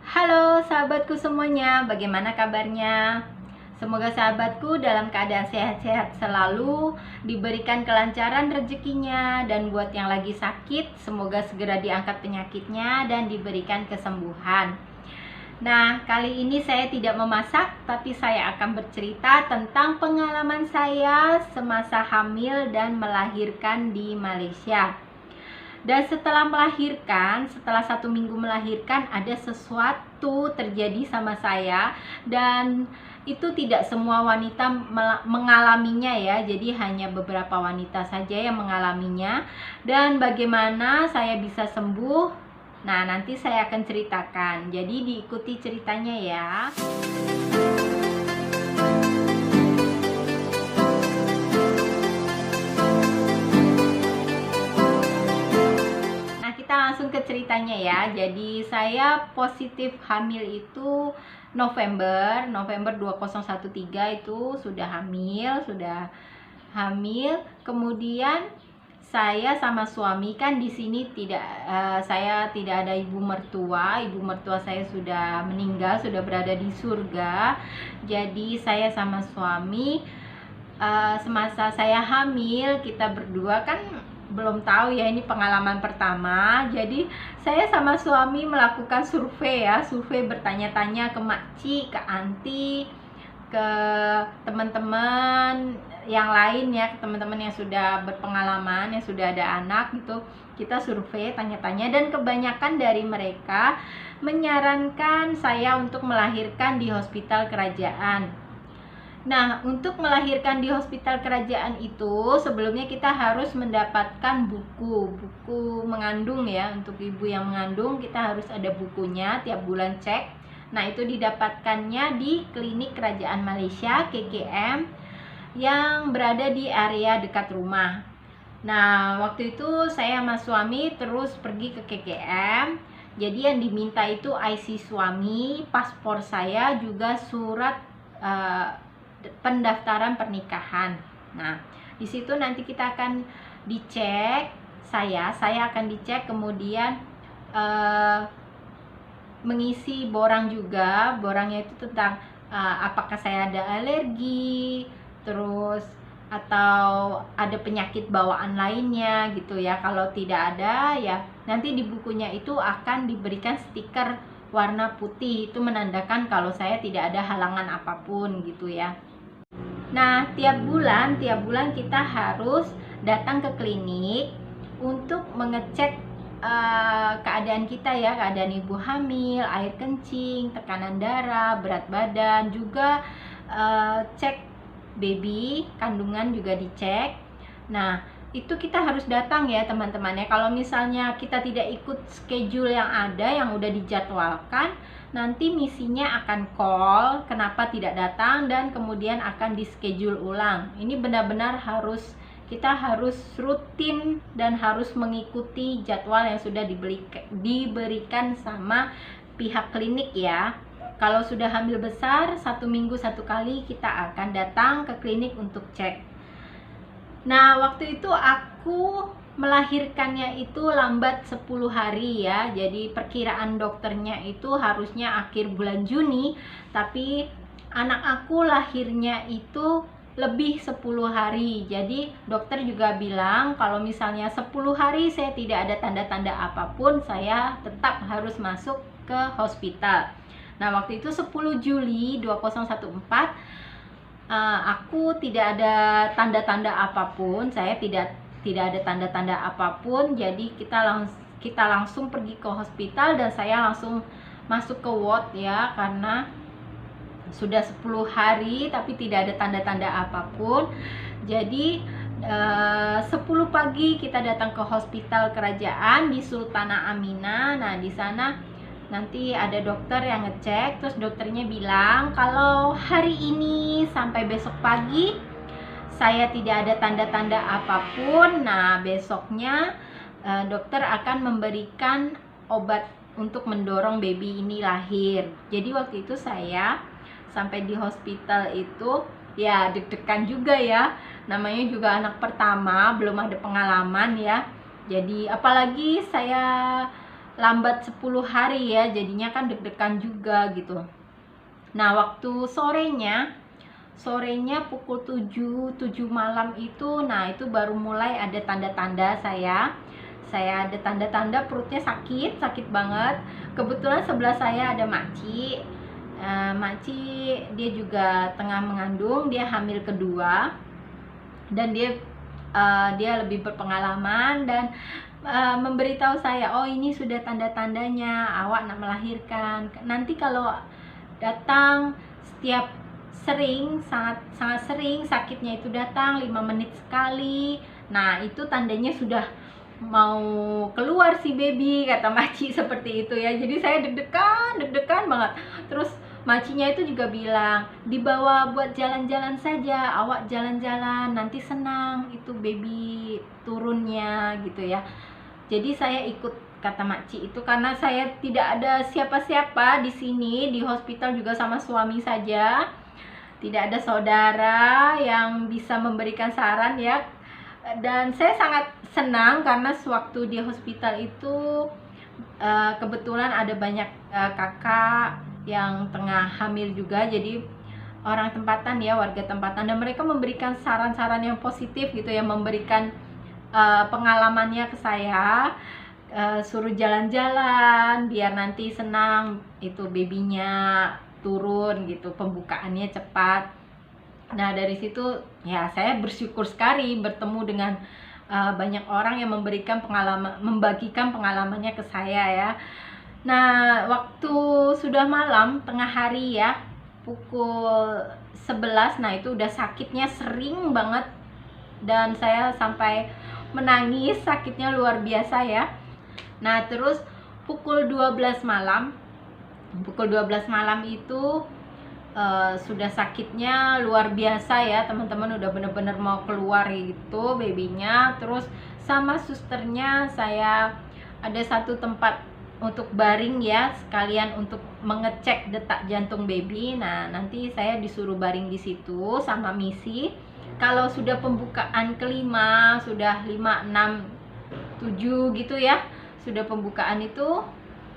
Halo sahabatku semuanya, bagaimana kabarnya? Semoga sahabatku dalam keadaan sehat-sehat selalu, diberikan kelancaran rezekinya, dan buat yang lagi sakit, semoga segera diangkat penyakitnya dan diberikan kesembuhan. Nah, kali ini saya tidak memasak, tapi saya akan bercerita tentang pengalaman saya semasa hamil dan melahirkan di Malaysia. Dan setelah melahirkan, setelah 1 minggu melahirkan, ada sesuatu terjadi sama saya. Dan itu tidak semua wanita mengalaminya ya. Jadi hanya beberapa wanita saja yang mengalaminya. Dan bagaimana saya bisa sembuh? Nah, nanti saya akan ceritakan. Jadi diikuti ceritanya ya. Kita langsung ke ceritanya ya. Jadi saya positif hamil itu November 2013 itu sudah hamil. Kemudian saya sama suami kan di sini saya tidak ada ibu mertua saya sudah meninggal, sudah berada di surga. Jadi saya sama suami semasa saya hamil, kita berdua kan belum tahu ya, ini pengalaman pertama. Jadi saya sama suami melakukan survei bertanya-tanya ke makcik, ke anti, ke teman-teman yang lain ya, ke teman-teman yang sudah berpengalaman, yang sudah ada anak gitu. Kita survei, tanya-tanya, dan kebanyakan dari mereka menyarankan saya untuk melahirkan di hospital kerajaan. Nah, untuk melahirkan di hospital kerajaan itu sebelumnya kita harus mendapatkan buku mengandung ya. Untuk ibu yang mengandung kita harus ada bukunya, tiap bulan cek. Nah, itu didapatkannya di klinik kerajaan Malaysia KKM yang berada di area dekat rumah. Nah, waktu itu saya sama suami terus pergi ke KKM. Jadi yang diminta itu IC suami, paspor saya, juga surat pendaftaran pernikahan. Nah, di situ nanti kita akan dicek, saya akan dicek, kemudian mengisi borang juga. Borangnya itu tentang apakah saya ada alergi, terus atau ada penyakit bawaan lainnya gitu ya. Kalau tidak ada ya nanti di bukunya itu akan diberikan stiker warna putih, itu menandakan kalau saya tidak ada halangan apapun gitu ya. Nah, tiap bulan kita harus datang ke klinik untuk mengecek keadaan kita ya, keadaan ibu hamil, air kencing, tekanan darah, berat badan, juga cek baby, kandungan juga dicek. Nah, itu kita harus datang ya teman-teman ya. Kalau misalnya kita tidak ikut schedule yang ada, yang udah dijadwalkan, nanti misinya akan call kenapa tidak datang, dan kemudian akan di schedule ulang. Ini benar-benar kita harus rutin dan harus mengikuti jadwal yang sudah diberikan sama pihak klinik ya. Kalau sudah hamil besar, 1 minggu 1 kali kita akan datang ke klinik untuk cek. Nah, waktu itu aku melahirkannya itu lambat 10 hari ya. Jadi perkiraan dokternya itu harusnya akhir bulan Juni, tapi anak aku lahirnya itu lebih 10 hari. Jadi dokter juga bilang kalau misalnya 10 hari saya tidak ada tanda-tanda apapun, saya tetap harus masuk ke hospital. Nah, waktu itu 10 Juli 2014, aku tidak ada tanda-tanda apapun, saya tidak ada tanda-tanda apapun. Jadi kita langsung pergi ke hospital dan saya langsung masuk ke ward ya, karena sudah 10 hari tapi tidak ada tanda-tanda apapun. Jadi 10 pagi kita datang ke hospital kerajaan di Sultanah Aminah. Nah, di sana nanti ada dokter yang ngecek, terus dokternya bilang kalau hari ini sampai besok pagi saya tidak ada tanda-tanda apapun. Nah, besoknya dokter akan memberikan obat untuk mendorong baby ini lahir. Jadi waktu itu saya sampai di hospital itu ya deg-degan juga ya, namanya juga anak pertama, belum ada pengalaman ya. Jadi apalagi saya lambat 10 hari ya, jadinya kan deg-degan juga gitu. Nah, waktu sorenya pukul 7 malam itu, nah itu baru mulai ada tanda-tanda saya ada tanda-tanda perutnya sakit banget. Kebetulan sebelah saya ada makci. Makci dia juga tengah mengandung, dia hamil kedua, dan dia lebih berpengalaman dan memberitahu saya, oh ini sudah tanda-tandanya awak nak melahirkan. Nanti kalau datang setiap sangat sering sakitnya itu datang 5 menit sekali, nah itu tandanya sudah mau keluar si baby, kata Maci seperti itu ya. Jadi saya deg-degan banget. Terus macinya itu juga bilang, dibawa buat jalan-jalan saja, awak jalan-jalan nanti senang itu baby turunnya gitu ya. Jadi saya ikut kata Maci itu karena saya tidak ada siapa-siapa di sini, di hospital juga sama suami saja, tidak ada saudara yang bisa memberikan saran ya. Dan saya sangat senang karena sewaktu di hospital itu kebetulan ada banyak kakak yang tengah hamil juga, jadi orang tempatan ya, warga tempatan, dan mereka memberikan saran-saran yang positif gitu ya, memberikan pengalamannya ke saya, suruh jalan-jalan biar nanti senang itu babynya turun gitu, pembukaannya cepat. Nah dari situ ya saya bersyukur sekali bertemu dengan banyak orang yang membagikan pengalamannya ke saya ya. Nah waktu sudah malam tengah hari ya, pukul 11, nah itu udah sakitnya sering banget dan saya sampai menangis, sakitnya luar biasa ya. Nah terus pukul 12 malam itu sudah sakitnya luar biasa ya teman-teman, udah bener-bener mau keluar gitu babynya. Terus sama susternya saya ada satu tempat untuk baring ya, sekalian untuk mengecek detak jantung baby. Nah nanti saya disuruh baring di situ sama misi. Kalau sudah pembukaan kelima, sudah 5, 6, 7 gitu ya, sudah pembukaan itu,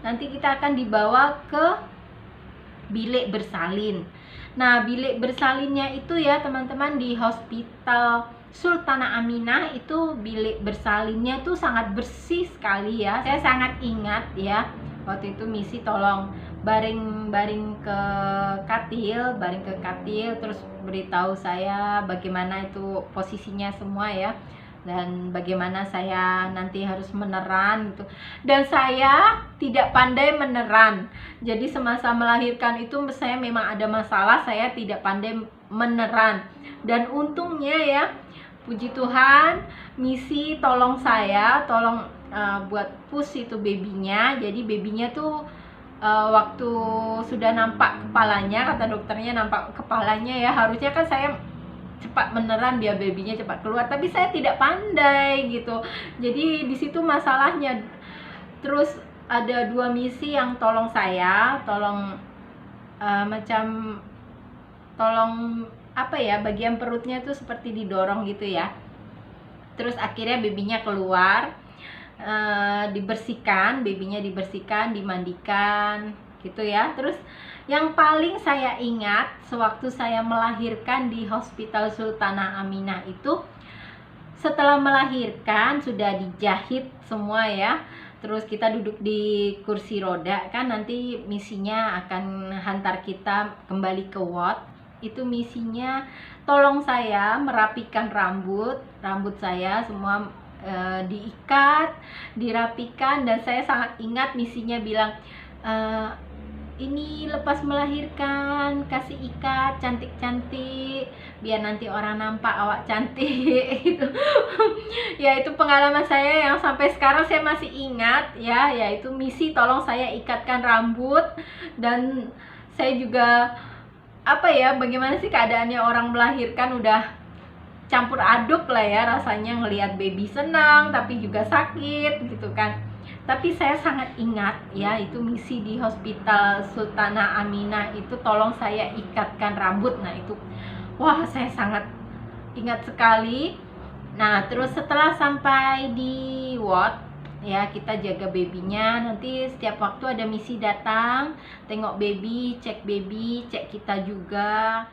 nanti kita akan dibawa ke bilik bersalin. Nah bilik bersalinnya itu ya teman-teman, di Hospital Sultanah Aminah itu bilik bersalinnya itu sangat bersih sekali ya. Saya sangat ingat ya, waktu itu misi tolong baring ke katil, terus beritahu saya bagaimana itu posisinya semua ya, dan bagaimana saya nanti harus meneran gitu. Dan saya tidak pandai meneran, jadi semasa melahirkan itu saya memang ada masalah, saya tidak pandai meneran. Dan untungnya ya, puji Tuhan, misi tolong buat push itu babynya. Jadi babynya tuh waktu sudah nampak kepalanya, kata dokternya nampak kepalanya ya, harusnya kan saya cepat meneran biar babynya cepat keluar, tapi saya tidak pandai gitu. Jadi di situ masalahnya. Terus ada 2 misi yang tolong saya, tolong apa ya, bagian perutnya tuh seperti didorong gitu ya. Terus akhirnya babynya keluar, babynya dibersihkan, dimandikan gitu ya. Terus yang paling saya ingat sewaktu saya melahirkan di Hospital Sultanah Aminah itu, setelah melahirkan sudah dijahit semua ya, terus kita duduk di kursi roda kan, nanti misinya akan hantar kita kembali ke ward. Itu misinya tolong saya merapikan rambut saya semua, diikat, dirapikan. Dan saya sangat ingat misinya bilang, ini lepas melahirkan kasih ikat cantik-cantik biar nanti orang nampak awak cantik gitu. Ya itu pengalaman saya yang sampai sekarang saya masih ingat ya, yaitu misi tolong saya ikatkan rambut. Dan saya juga apa ya, bagaimana sih keadaannya orang melahirkan, udah campur aduk lah ya rasanya, ngelihat baby senang tapi juga sakit gitu kan. Tapi saya sangat ingat ya, itu misi di Hospital Sultanah Aminah itu tolong saya ikatkan rambut. Nah itu wah, saya sangat ingat sekali. Nah terus setelah sampai di ward, ya, kita jaga babynya. Nanti setiap waktu ada misi datang, tengok baby, cek kita juga.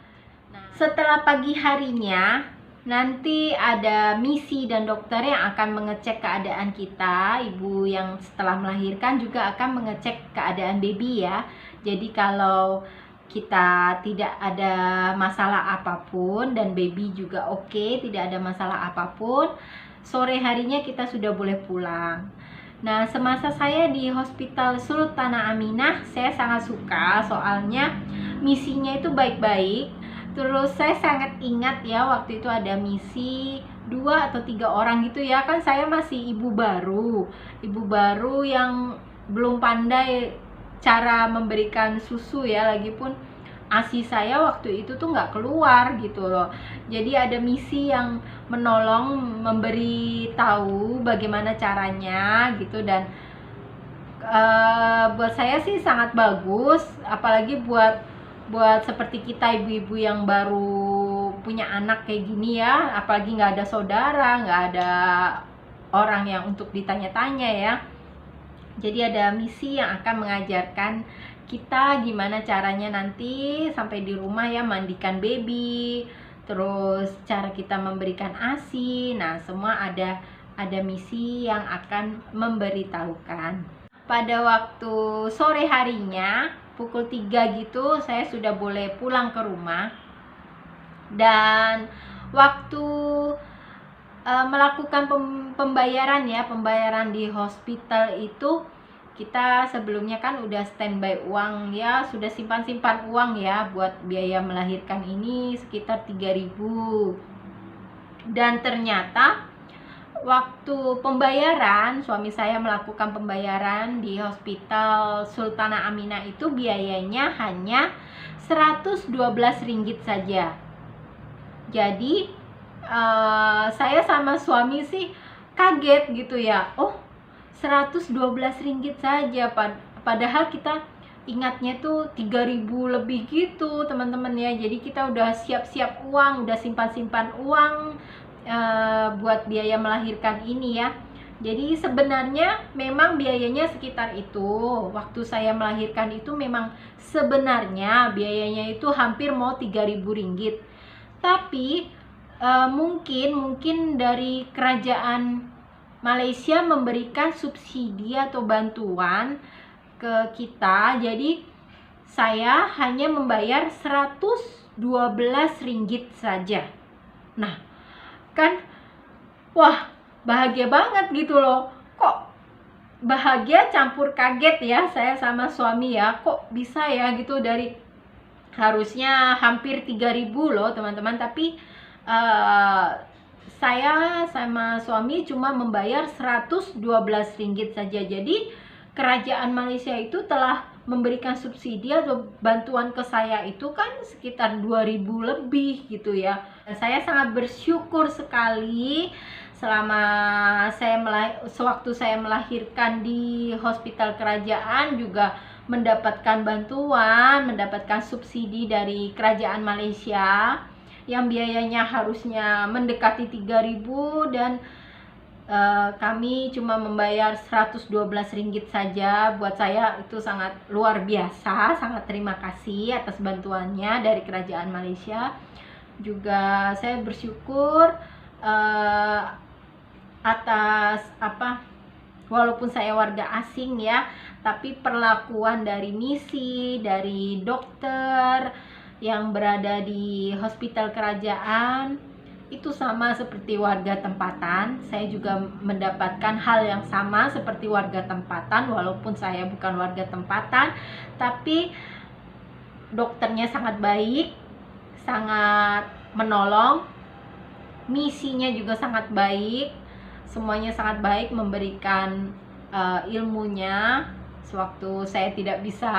Nah, setelah pagi harinya nanti ada misi dan dokter yang akan mengecek keadaan kita. Ibu yang setelah melahirkan juga akan mengecek keadaan baby ya. Jadi kalau kita tidak ada masalah apapun dan baby juga oke, tidak ada masalah apapun, sore harinya kita sudah boleh pulang. Nah, semasa saya di Hospital Sultanah Aminah, saya sangat suka soalnya misinya itu baik-baik. Terus saya sangat ingat ya, waktu itu ada misi 2 atau 3 orang gitu ya. Kan saya masih ibu baru yang belum pandai cara memberikan susu ya, lagipun ASI saya waktu itu tuh nggak keluar gitu loh. Jadi ada misi yang menolong, memberi tahu bagaimana caranya gitu. Dan buat saya sih sangat bagus, apalagi buat seperti kita ibu-ibu yang baru punya anak kayak gini ya, apalagi nggak ada saudara, nggak ada orang yang untuk ditanya-tanya ya. Jadi ada misi yang akan mengajarkan kita gimana caranya nanti sampai di rumah ya, mandikan baby, terus cara kita memberikan ASI. Nah, semua ada misi yang akan memberitahukan. Pada waktu sore harinya pukul 3 gitu, saya sudah boleh pulang ke rumah. Dan waktu melakukan pembayaran ya, pembayaran di hospital itu, kita sebelumnya kan udah standby uang ya, sudah simpan uang ya buat biaya melahirkan ini sekitar 3.000. Dan ternyata waktu pembayaran, suami saya melakukan pembayaran di Hospital Sultanah Aminah itu biayanya hanya 112 ringgit saja. Jadi saya sama suami sih kaget gitu ya. Oh, 112 ringgit saja, padahal kita ingatnya tuh 3.000 lebih gitu teman-teman ya. Jadi kita udah siap-siap uang, udah simpan uang buat biaya melahirkan ini ya. Jadi sebenarnya memang biayanya sekitar itu. Waktu saya melahirkan itu memang sebenarnya biayanya itu hampir mau 3.000 ringgit. Tapi mungkin dari kerajaan Malaysia memberikan subsidi atau bantuan ke kita, jadi saya hanya membayar 112 ringgit saja. Nah, kan wah, bahagia banget gitu loh. Kok bahagia campur kaget ya saya sama suami ya, kok bisa ya gitu, dari harusnya hampir 3.000 loh teman-teman, tapi saya sama suami cuma membayar 112 ringgit saja. Jadi kerajaan Malaysia itu telah memberikan subsidi atau bantuan ke saya itu kan sekitar 2.000 lebih gitu ya. Dan saya sangat bersyukur sekali selama sewaktu saya melahirkan di hospital kerajaan juga mendapatkan bantuan, mendapatkan subsidi dari kerajaan Malaysia yang biayanya harusnya mendekati 3.000 dan kami cuma membayar 112 ringgit saja. Buat saya itu sangat luar biasa, sangat terima kasih atas bantuannya dari kerajaan Malaysia. Juga saya bersyukur atas walaupun saya warga asing ya, tapi perlakuan dari misi, dari dokter yang berada di hospital kerajaan itu sama seperti warga tempatan. Saya juga mendapatkan hal yang sama seperti warga tempatan, walaupun saya bukan warga tempatan, tapi dokternya sangat baik, sangat menolong, misinya juga sangat baik, semuanya sangat baik, memberikan ilmunya. Sewaktu saya tidak bisa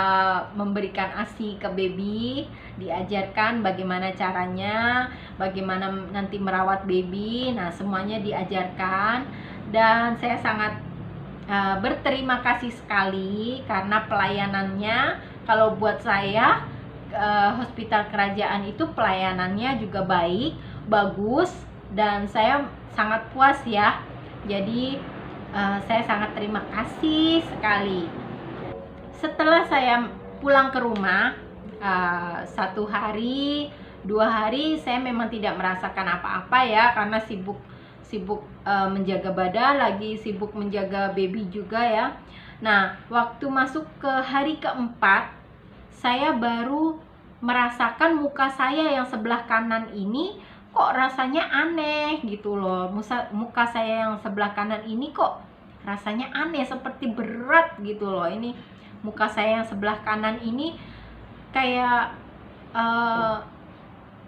memberikan ASI ke baby, diajarkan bagaimana caranya, bagaimana nanti merawat baby. Nah, semuanya diajarkan. Dan saya sangat berterima kasih sekali karena pelayanannya. Kalau buat saya, hospital kerajaan itu pelayanannya juga baik, bagus, dan saya sangat puas ya. Jadi Saya sangat terima kasih sekali. Setelah saya pulang ke rumah, 1 hari 2 hari saya memang tidak merasakan apa-apa ya, karena sibuk menjaga badan, lagi sibuk menjaga baby juga ya. Nah, waktu masuk ke hari keempat, saya baru merasakan muka saya yang sebelah kanan ini kok rasanya aneh gitu loh. Muka saya yang sebelah kanan ini kok rasanya aneh, seperti berat gitu loh. Ini muka saya yang sebelah kanan ini kayak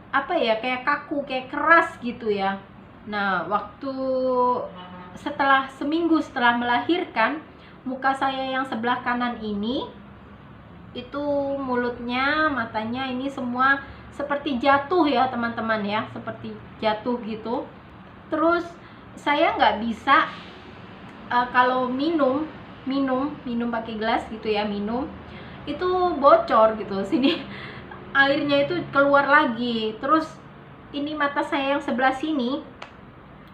apa ya, kayak kaku, kayak keras gitu ya. Nah, waktu setelah seminggu setelah melahirkan, muka saya yang sebelah kanan ini itu mulutnya, matanya ini semua seperti jatuh ya teman-teman ya, seperti jatuh gitu. Terus saya nggak bisa kalau minum pakai gelas gitu ya, minum itu bocor gitu sini, airnya itu keluar lagi. Terus ini mata saya yang sebelah sini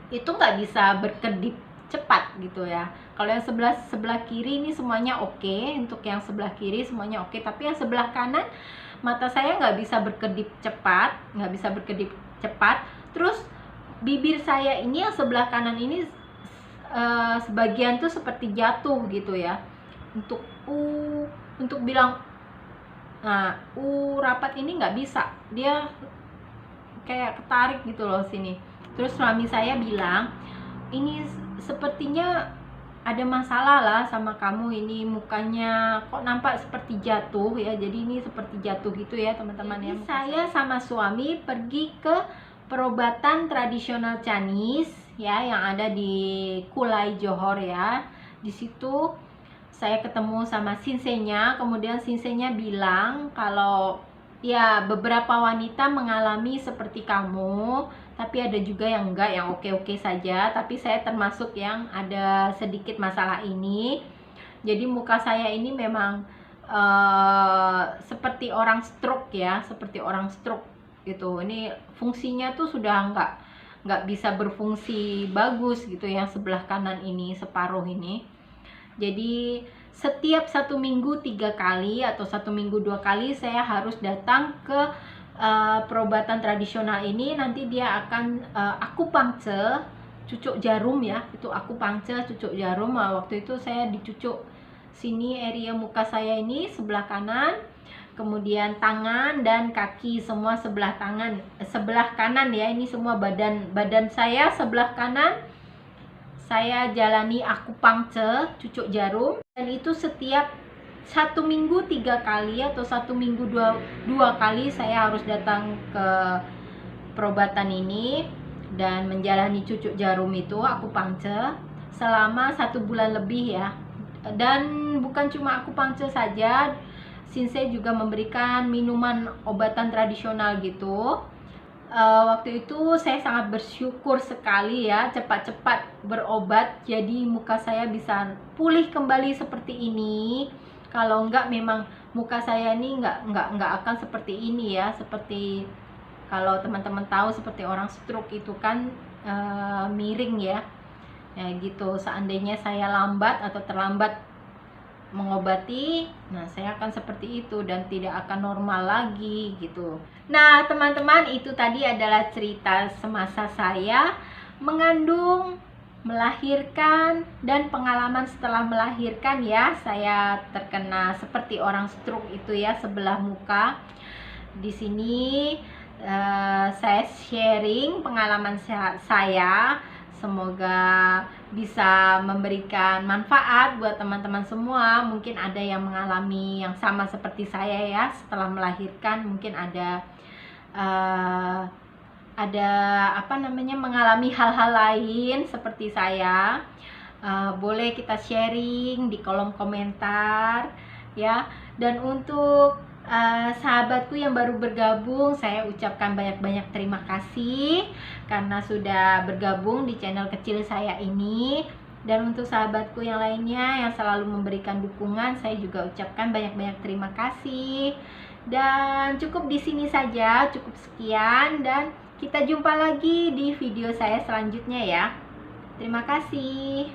itu nggak bisa berkedip cepat gitu ya. Kalau yang sebelah kiri ini semuanya oke, untuk yang sebelah kiri semuanya oke, tapi yang sebelah kanan mata saya nggak bisa berkedip cepat, Terus bibir saya ini yang sebelah kanan ini sebagian tuh seperti jatuh gitu ya. Untuk bilang rapat ini nggak bisa, dia kayak ketarik gitu loh sini. Terus suami saya bilang, ini sepertinya ada masalah lah sama kamu, ini mukanya kok nampak seperti jatuh ya. Jadi ini seperti jatuh gitu ya teman-teman ya. Saya sama suami pergi ke perobatan tradisional Chinese ya, yang ada di Kulai Johor ya. Di situ saya ketemu sama sinsenya, kemudian sinsenya bilang kalau ya beberapa wanita mengalami seperti kamu, tapi ada juga yang enggak, yang oke-oke saja. Tapi saya termasuk yang ada sedikit masalah ini. Jadi muka saya ini memang seperti orang stroke ya, seperti orang stroke gitu. Ini fungsinya tuh sudah nggak bisa berfungsi bagus gitu ya, sebelah kanan ini, separuh ini. Jadi setiap 1 minggu 3 kali atau 1 minggu 2 kali saya harus datang ke perobatan tradisional ini. Nanti dia akan akupunktur, cucuk jarum ya, itu akupunktur cucuk jarum. Waktu itu saya dicucuk sini, area muka saya ini sebelah kanan, kemudian tangan dan kaki semua sebelah kanan ya. Ini semua badan saya sebelah kanan saya jalani akupunktur cucuk jarum, dan itu setiap 1 minggu 3 kali atau 1 minggu 2 kali saya harus datang ke perobatan ini dan menjalani cucuk jarum itu, akupunktur, selama 1 bulan lebih ya. Dan bukan cuma akupunktur saja, Shinsei juga memberikan minuman obatan tradisional gitu. Waktu itu saya sangat bersyukur sekali ya, cepat-cepat berobat, jadi muka saya bisa pulih kembali seperti ini. Kalau enggak, memang muka saya ini enggak akan seperti ini ya. Seperti kalau teman-teman tahu, seperti orang stroke itu kan miring ya, ya gitu. Seandainya saya lambat atau terlambat mengobati, nah saya akan seperti itu dan tidak akan normal lagi gitu. Nah teman-teman, itu tadi adalah cerita semasa saya mengandung, melahirkan, dan pengalaman setelah melahirkan ya. Saya terkena seperti orang stroke itu ya, sebelah muka. Di sini saya sharing pengalaman saya. Semoga bisa memberikan manfaat buat teman-teman semua. Mungkin ada yang mengalami yang sama seperti saya ya, setelah melahirkan mungkin ada mengalami hal-hal lain seperti saya. Boleh kita sharing di kolom komentar ya. Dan untuk sahabatku yang baru bergabung, saya ucapkan banyak-banyak terima kasih karena sudah bergabung di channel kecil saya ini. Dan untuk sahabatku yang lainnya yang selalu memberikan dukungan, saya juga ucapkan banyak-banyak terima kasih. Dan cukup di sini saja, cukup sekian, dan kita jumpa lagi di video saya selanjutnya ya. Terima kasih.